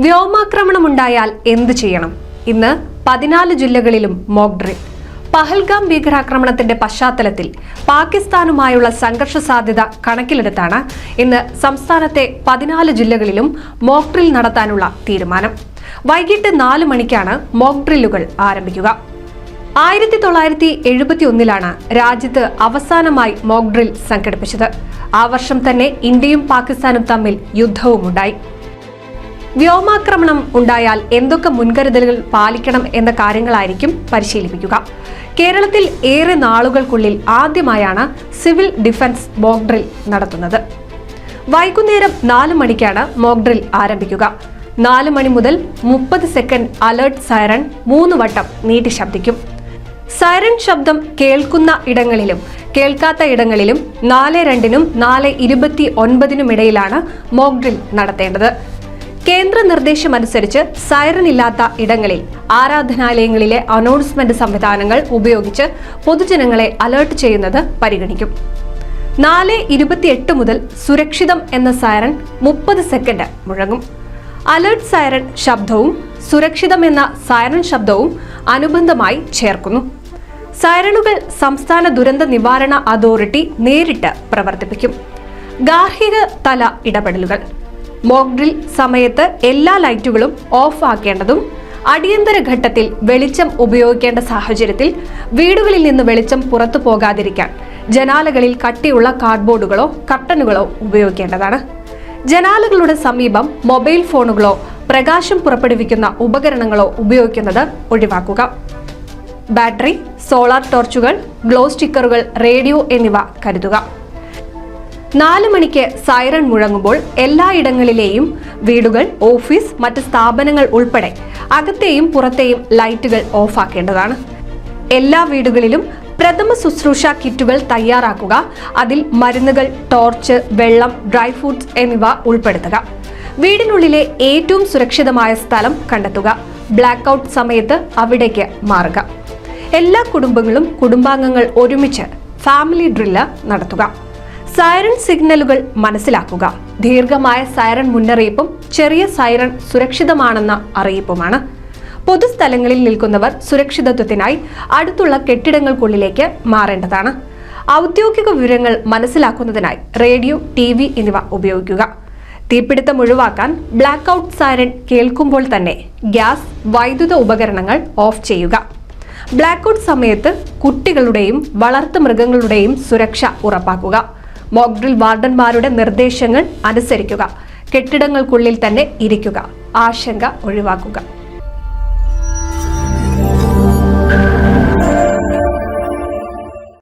വ്യോമാക്രമണമുണ്ടായാൽ എന്തു ചെയ്യണം? ഇന്ന് 14 ജില്ലകളിലും മോക്ക് ഡ്രിൽ. പഹൽഗാം ഭീകരാക്രമണത്തിന്റെ പശ്ചാത്തലത്തിൽ പാകിസ്ഥാനുമായുള്ള സംഘർഷ സാധ്യത കണക്കിലെടുത്താണ് ഇന്ന് സംസ്ഥാനത്തെ 14 ജില്ലകളിലും മോക്ക് ഡ്രിൽ നടത്താനുള്ള തീരുമാനം. വൈകിട്ട് 4 മണിക്കാണ് മോക്ക് ഡ്രില്ലുകൾ ആരംഭിക്കുക. 1971 രാജ്യത്ത് അവസാനമായി മോക്ക് ഡ്രിൽ സംഘടിപ്പിച്ചത്. ആ വർഷം തന്നെ ഇന്ത്യയും പാകിസ്ഥാനും തമ്മിൽ യുദ്ധവുമുണ്ടായി. വ്യോമാക്രമണം ഉണ്ടായാൽ എന്തൊക്കെ മുൻകരുതലുകൾ പാലിക്കണം എന്ന കാര്യങ്ങളായിരിക്കും പരിശീലിപ്പിക്കുക. കേരളത്തിൽ ഏറെ നാളുകൾക്കുള്ളിൽ ആദ്യമായാണ് സിവിൽ ഡിഫൻസ് മോക്ക് ഡ്രിൽ നടത്തുന്നത്. വൈകുന്നേരം 4 മണിക്കാണ് മോക്ക് ഡ്രിൽ ആരംഭിക്കുക. 4 മണി മുതൽ 30 സെക്കൻഡ് അലേർട്ട് സൈറൺ 3 വട്ടം നീട്ടി ശബ്ദിക്കും. സൈറൺ ശബ്ദം കേൾക്കുന്ന ഇടങ്ങളിലും കേൾക്കാത്ത ഇടങ്ങളിലും 4:02-നും 4:29-നും ഇടയിലാണ് മോക്ക് ഡ്രിൽ നടത്തേണ്ടത്. കേന്ദ്ര നിർദ്ദേശമനുസരിച്ച് സൈറൺ ഇല്ലാത്ത ഇടങ്ങളിൽ ആരാധനാലയങ്ങളിലെ അനൗൺസ്മെന്റ് സംവിധാനങ്ങൾ ഉപയോഗിച്ച് പൊതുജനങ്ങളെ അലേർട്ട് ചെയ്യുന്നത് പരിഗണിക്കും. 4:28 മുതൽ സുരക്ഷിതം എന്ന സൈറൺ 30 സെക്കൻഡ് മുഴങ്ങും. അലേർട്ട് സൈറൺ ശബ്ദവും സുരക്ഷിതം എന്ന സൈറൺ ശബ്ദവും അനുബന്ധമായി ചേർക്കുന്നു. സൈറണുകൾ സംസ്ഥാന ദുരന്ത നിവാരണ അതോറിറ്റി നേരിട്ട് പ്രവർത്തിപ്പിക്കും. ഗാർഹിക തല ഇടപെടലുകൾ. മോക്ക് ഡ്രിൽ സമയത്ത് എല്ലാ ലൈറ്റുകളും ഓഫ് ആക്കേണ്ടതും അടിയന്തര ഘട്ടത്തിൽ വെളിച്ചം ഉപയോഗിക്കേണ്ട സാഹചര്യത്തിൽ വീടുകളിൽ നിന്ന് വെളിച്ചം പുറത്തു പോകാതിരിക്കാൻ ജനാലകളിൽ കട്ടിയുള്ള കാർഡ്ബോർഡുകളോ കർട്ടനുകളോ ഉപയോഗിക്കേണ്ടതാണ്. ജനാലകളുടെ സമീപം മൊബൈൽ ഫോണുകളോ പ്രകാശം പുറപ്പെടുവിക്കുന്ന ഉപകരണങ്ങളോ ഉപയോഗിക്കുന്നത് ഒഴിവാക്കുക. ബാറ്ററി, സോളാർ ടോർച്ചുകൾ, ഗ്ലോ സ്റ്റിക്കറുകൾ, റേഡിയോ എന്നിവ കരുതുക. 4 മണിക്ക് സൈറൺ മുഴങ്ങുമ്പോൾ എല്ലായിടങ്ങളിലെയും വീടുകൾ, ഓഫീസ്, മറ്റ് സ്ഥാപനങ്ങൾ ഉൾപ്പെടെ അകത്തെയും പുറത്തെയും ലൈറ്റുകൾ ഓഫാക്കേണ്ടതാണ്. എല്ലാ വീടുകളിലും പ്രഥമ ശുശ്രൂഷ കിറ്റുകൾ തയ്യാറാക്കുക. അതിൽ മരുന്നുകൾ, ടോർച്ച്, വെള്ളം, ഡ്രൈ ഫ്രൂട്ട്സ് എന്നിവ ഉൾപ്പെടുത്തുക. വീടിനുള്ളിലെ ഏറ്റവും സുരക്ഷിതമായ സ്ഥലം കണ്ടെത്തുക. ബ്ലാക്ക് ഔട്ട് സമയത്ത് അവിടേക്ക് മാറുക. എല്ലാ കുടുംബങ്ങളും കുടുംബാംഗങ്ങൾ ഒരുമിച്ച് ഫാമിലി ഡ്രില്ല് നടത്തുക. സൈറൺ സിഗ്നലുകൾ മനസ്സിലാക്കുക. ദീർഘമായ സൈറൺ മുന്നറിയിപ്പും ചെറിയ സൈറൺ സുരക്ഷിതമാണെന്ന അറിയിപ്പുമാണ്. പൊതുസ്ഥലങ്ങളിൽ നിൽക്കുന്നവർ സുരക്ഷിതത്വത്തിനായി അടുത്തുള്ള കെട്ടിടങ്ങൾക്കുള്ളിലേക്ക് മാറേണ്ടതാണ്. ഔദ്യോഗിക വിവരങ്ങൾ മനസ്സിലാക്കുന്നതിനായി റേഡിയോ, TV എന്നിവ ഉപയോഗിക്കുക. തീപിടുത്തം ഒഴിവാക്കാൻ ബ്ലാക്ക് ഔട്ട് സൈറൺ കേൾക്കുമ്പോൾ തന്നെ ഗ്യാസ്, വൈദ്യുത ഉപകരണങ്ങൾ ഓഫ് ചെയ്യുക. ബ്ലാക്ക് ഔട്ട് സമയത്ത് കുട്ടികളുടെയും വളർത്തു മൃഗങ്ങളുടെയും സുരക്ഷ ഉറപ്പാക്കുക. മോക്ക് ഡ്രിൽ വാർഡന്മാരുടെ നിർദ്ദേശങ്ങൾ അനുസരിക്കുക. കെട്ടിടങ്ങൾക്കുള്ളിൽ തന്നെ ഇരിക്കുക. ആശങ്ക ഒഴിവാക്കുക.